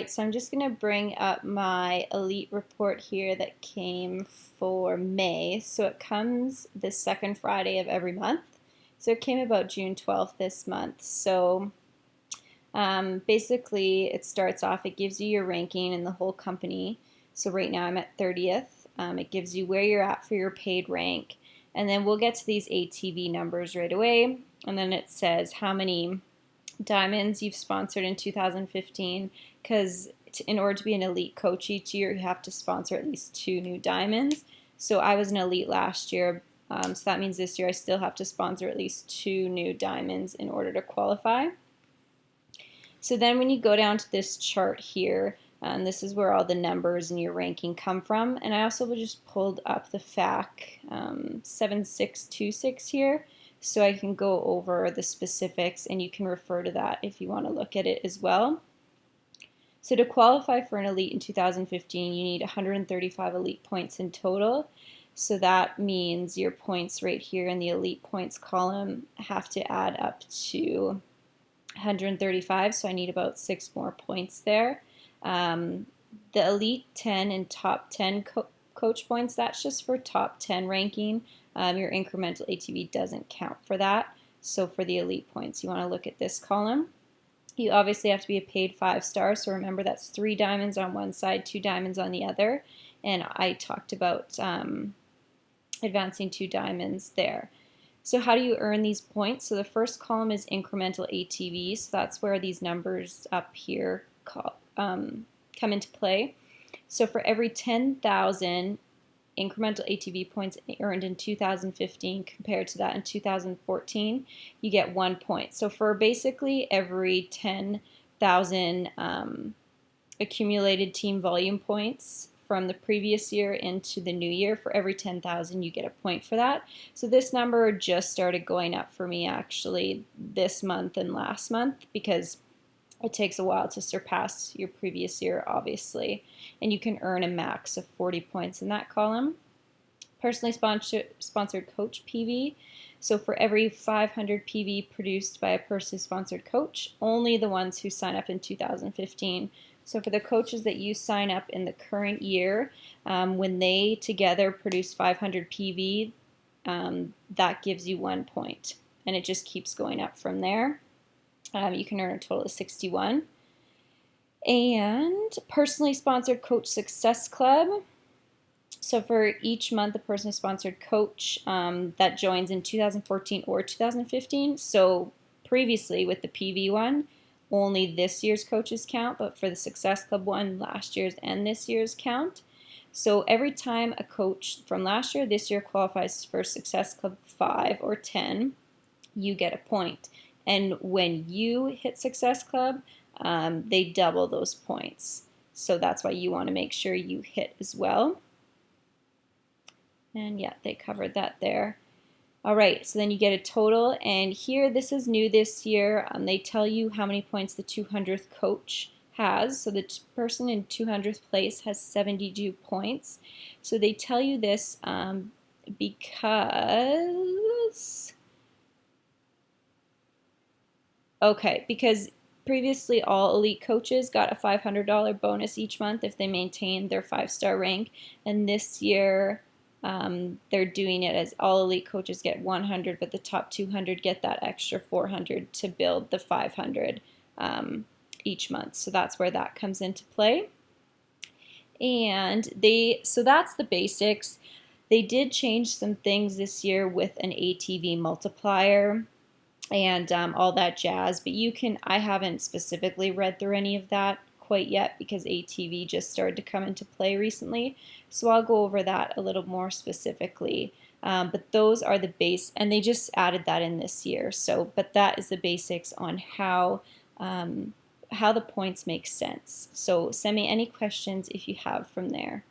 So I'm just going to bring up my elite report here that came for May. So it comes the second Friday of every month. So it came about June 12th this month. So basically it starts off, it gives you your ranking in the whole company. So right now I'm at 30th. It gives you where you're at for your paid rank. And then we'll get to these ATV numbers right away. And then it says how many diamonds you've sponsored in 2015, because in order to be an elite coach each year, you have to sponsor at least 2 new diamonds. So I was an elite last year, so that means this year I still have to sponsor at least 2 new diamonds in order to qualify. So then when you go down to this chart here, this is where all the numbers in your ranking come from. And I also just pulled up the FAQ 7626 here, so I can go over the specifics, and you can refer to that if you want to look at it as well. So to qualify for an elite in 2015, you need 135 elite points in total. So that means your points right here in the elite points column have to add up to 135, so I need about 6 more points there. The elite 10 and top 10 coach points, that's just for top 10 ranking. Your incremental ATV doesn't count for that. So for the elite points, you want to look at this column. You obviously have to be a paid 5-star, so remember that's 3 diamonds on one side, 2 diamonds on the other. And I talked about advancing 2 diamonds there. So how do you earn these points? So the first column is incremental ATV, so that's where these numbers up here come into play. So for every 10,000 incremental ATV points earned in 2015 compared to that in 2014, you get 1 point. So for basically every 10,000 accumulated team volume points from the previous year into the new year, for every 10,000 you get a point for that. So this number just started going up for me actually this month and last month, because it takes a while to surpass your previous year, obviously, and you can earn a max of 40 points in that column. Personally sponsored coach PV. So for every 500 PV produced by a personally sponsored coach, only the ones who sign up in 2015. So for the coaches that you sign up in the current year, when they together produce 500 PV, that gives you 1 point, and it just keeps going up from there. You can earn a total of 61. And personally sponsored coach success club. So for each month, a personally sponsored coach that joins in 2014 or 2015. So previously with the PV one, only this year's coaches count, but for the Success Club one, last year's and this year's count. So every time a coach from last year, this year qualifies for Success Club 5 or 10, you get a point. And when you hit Success Club, they double those points. So that's why you want to make sure you hit as well. And yeah, they covered that there. All right, so then you get a total, and here, this is new this year. They tell you how many points the 200th coach has. So the person in 200th place has 72 points. So they tell you this because previously all elite coaches got a $500 bonus each month if they maintained their 5-star rank, and this year they're doing it as all elite coaches get 100, but the top 200 get that extra 400 to build the 500 each month. So that's where that comes into play. And so that's the basics. They did change some things this year with an ATV multiplier and all that jazz, but I haven't specifically read through any of that quite yet because ATV just started to come into play recently, so I'll go over that a little more specifically. But those are the base, and they just added that in this year. But that is the basics on how the points make sense. So send me any questions if you have from there.